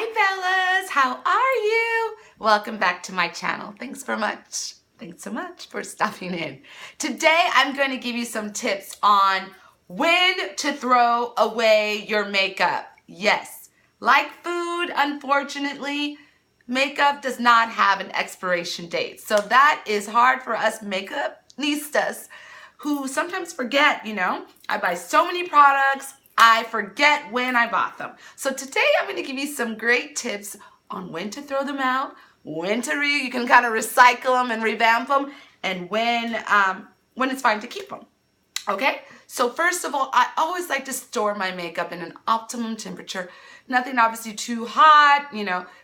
Hi Bellas, how are you? Welcome back to my channel. Thanks so much for stopping in. Today I'm going to give you some tips on when to throw away your makeup. Yes, like food, unfortunately, makeup does not have an expiration date. So that is hard for us makeupistas who sometimes forget, I buy so many products, I forget when I bought them. So today I'm going to give you some great tips on when to throw them out, you can kind of recycle them and revamp them, and when it's fine to keep them. Okay, so first of all, I always like to store my makeup in an optimum temperature. Nothing obviously too hot,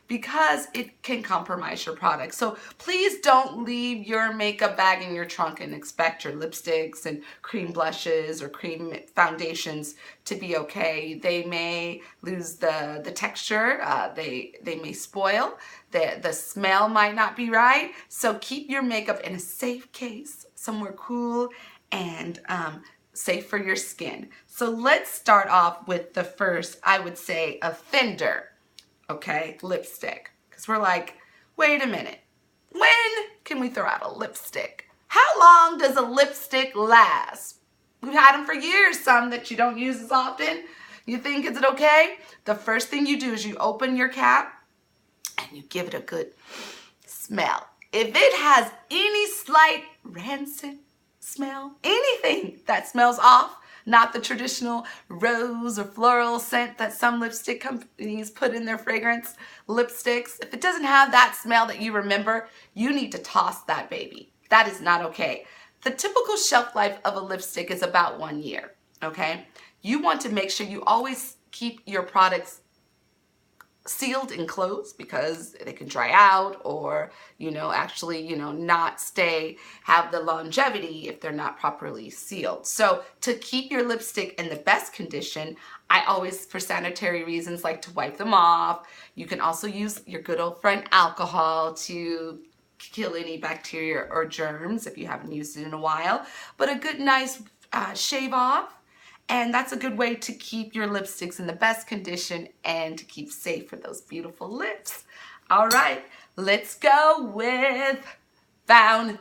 because it can compromise your product. So please don't leave your makeup bag in your trunk and expect your lipsticks and cream blushes or cream foundations to be okay. They may lose the texture, they may spoil, the smell might not be right. So keep your makeup in a safe case, somewhere cool and safe for your skin. So let's start off with the first, I would say, offender, okay, lipstick. Because we're like, wait a minute, when can we throw out a lipstick? How long does a lipstick last? We've had them for years, some that you don't use as often. You think, is it okay? The first thing you do is you open your cap and you give it a good smell. If it has any slight rancid smell, anything that smells off, not the traditional rose or floral scent that some lipstick companies put in their fragrance lipsticks, if it doesn't have that smell that you remember, you need to toss that baby. That is not okay. The typical shelf life of a lipstick is about 1 year, okay? You want to make sure you always keep your products sealed and closed because they can dry out or, not have the longevity if they're not properly sealed. So to keep your lipstick in the best condition, I always, for sanitary reasons, like to wipe them off. You can also use your good old friend alcohol to kill any bacteria or germs if you haven't used it in a while. But a good nice shave off. And that's a good way to keep your lipsticks in the best condition and to keep safe for those beautiful lips. All right, let's go with foundation.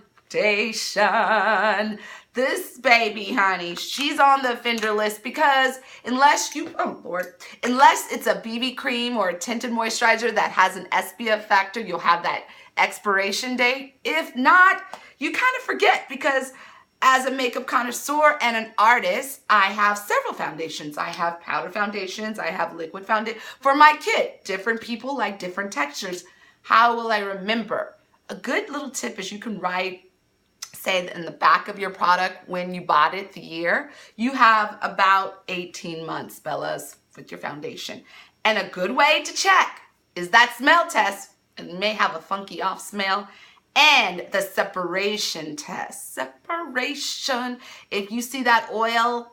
This baby, honey, she's on the offender list because unless it's a BB cream or a tinted moisturizer that has an SPF factor, you'll have that expiration date. If not, you kind of forget because as a makeup connoisseur and an artist, I have several foundations. I have powder foundations, I have liquid foundation. For my kit, different people like different textures. How will I remember? A good little tip is you can write, say in the back of your product when you bought it, the year. You have about 18 months, Bellas, with your foundation. And a good way to check is that smell test. It may have a funky off smell. And the separation test. Separation. If you see that oil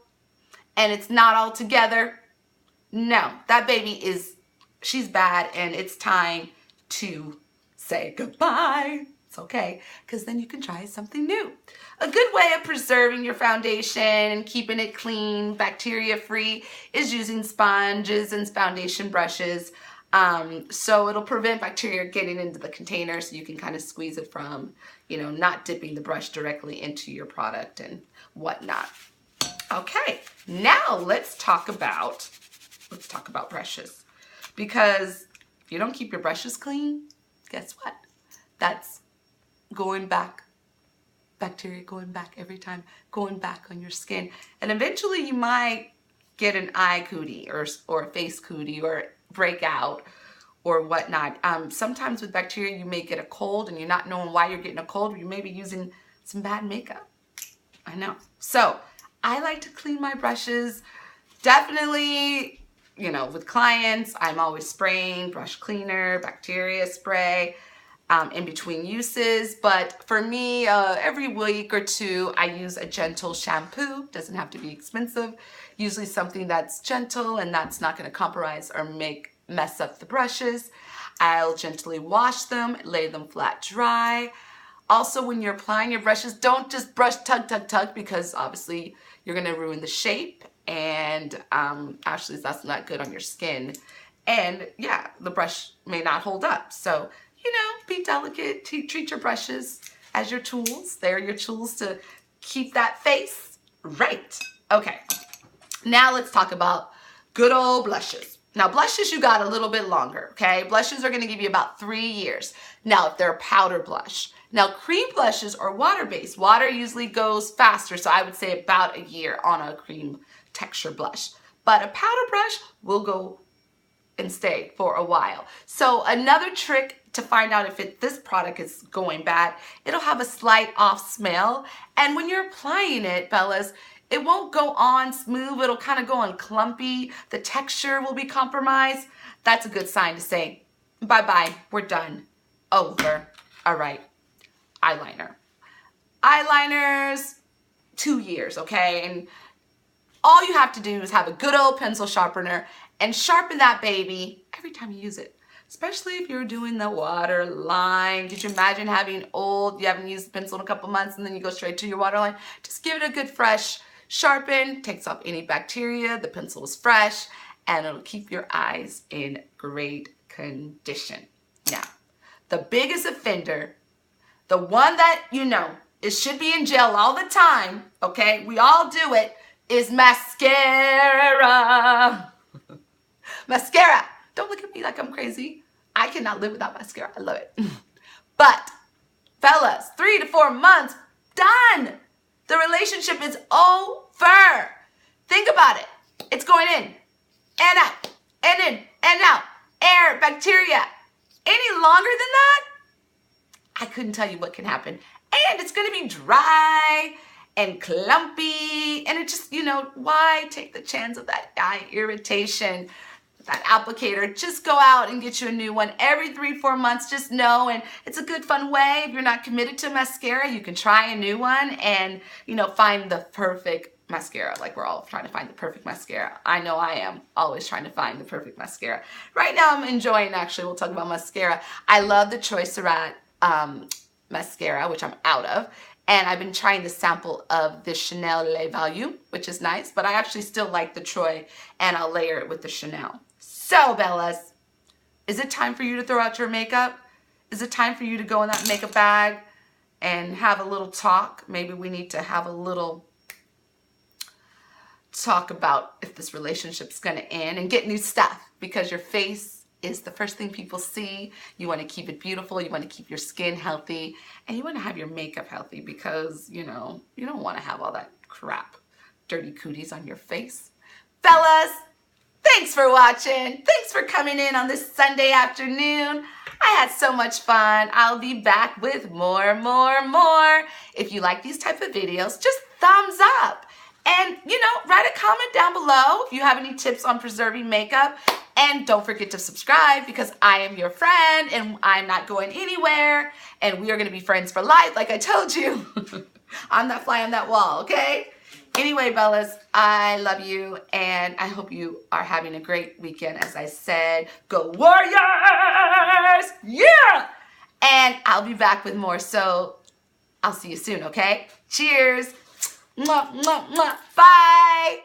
and it's not all together, no, that baby she's bad and it's time to say goodbye. It's okay, because then you can try something new. A good way of preserving your foundation and keeping it clean, bacteria-free, is using sponges and foundation brushes. So it'll prevent bacteria getting into the container so you can kind of squeeze it from, not dipping the brush directly into your product and whatnot. Okay, now let's talk about brushes. Because if you don't keep your brushes clean, guess what? That's going back, bacteria going back every time, going back on your skin. And eventually you might get an eye cootie or a face cootie or breakout or whatnot. Sometimes with bacteria you may get a cold and you're not knowing why you're getting a cold. You may be using some bad makeup. I know. So I like to clean my brushes. Definitely, with clients, I'm always spraying brush cleaner, bacteria spray in between uses. But for me, every week or two, I use a gentle shampoo. Doesn't have to be expensive. Usually something that's gentle and that's not going to compromise or mess up the brushes. I'll gently wash them, lay them flat dry. Also, when you're applying your brushes, don't just brush tug, because obviously you're going to ruin the shape, and actually that's not good on your skin. And yeah, the brush may not hold up. So, you know, be delicate, treat your brushes as your tools. They're your tools to keep that face right. Okay, now let's talk about good old blushes. Now blushes, you got a little bit longer, okay? Blushes are gonna give you about 3 years. Now if they're a powder blush. Now cream blushes are water-based. Water usually goes faster, so I would say about a year on a cream texture blush. But a powder brush will go and stay for a while. So another trick to find out if this product is going bad, it'll have a slight off smell. And when you're applying it, Bellas, it won't go on smooth. It'll kind of go on clumpy. The texture will be compromised. That's a good sign to say, bye-bye, we're done, over. All right, eyeliner. Eyeliners, 2 years, okay? And all you have to do is have a good old pencil sharpener and sharpen that baby every time you use it, especially if you're doing the waterline. Could you imagine having you haven't used the pencil in a couple months and then you go straight to your waterline? Just give it a good fresh sharpen, takes off any bacteria, the pencil is fresh, and it'll keep your eyes in great condition. Now, the biggest offender, the one that you know, it should be in jail all the time, okay? We all do it, is mascara. Mascara. Don't look at me like I'm crazy. I cannot live without mascara. I love it. But, fellas, 3 to 4 months, done. The relationship is over. Think about it. It's going in and out and in and out. Air, bacteria. Any longer than that, I couldn't tell you what can happen. And it's going to be dry and clumpy. And it just, you know, why take the chance of that eye irritation? That applicator, just go out and get you a new one every 3-4 months. Just know, and it's a good fun way. If you're not committed to mascara, you can try a new one and, you know, find the perfect mascara. Like we're all trying to find the perfect mascara. I know I am always trying to find the perfect mascara. Right now I'm enjoying, actually, we'll talk about mascara. I love the Choice Surat mascara, which I'm out of. And I've been trying the sample of the Chanel Le Value, which is nice, but I actually still like the Troy, and I'll layer it with the Chanel. So, Bellas, is it time for you to throw out your makeup? Is it time for you to go in that makeup bag and have a little talk? Maybe we need to have a little talk about if this relationship's gonna end and get new stuff, because your face is the first thing people see. You want to keep it beautiful, you want to keep your skin healthy, and you want to have your makeup healthy, because, you know, you don't want to have all that crap, dirty cooties on your face. Fellas, thanks for watching. Thanks for coming in on this Sunday afternoon. I had so much fun. I'll be back with more. If you like these type of videos, just thumbs up. And, you know, write a comment down below if you have any tips on preserving makeup. And don't forget to subscribe, because I am your friend and I'm not going anywhere. And we are going to be friends for life, like I told you. I'm that fly on that wall, okay? Anyway, Bellas, I love you, and I hope you are having a great weekend. As I said, go Warriors! Yeah! And I'll be back with more, so I'll see you soon, okay? Cheers! Mwah, mwah, mwah. Bye!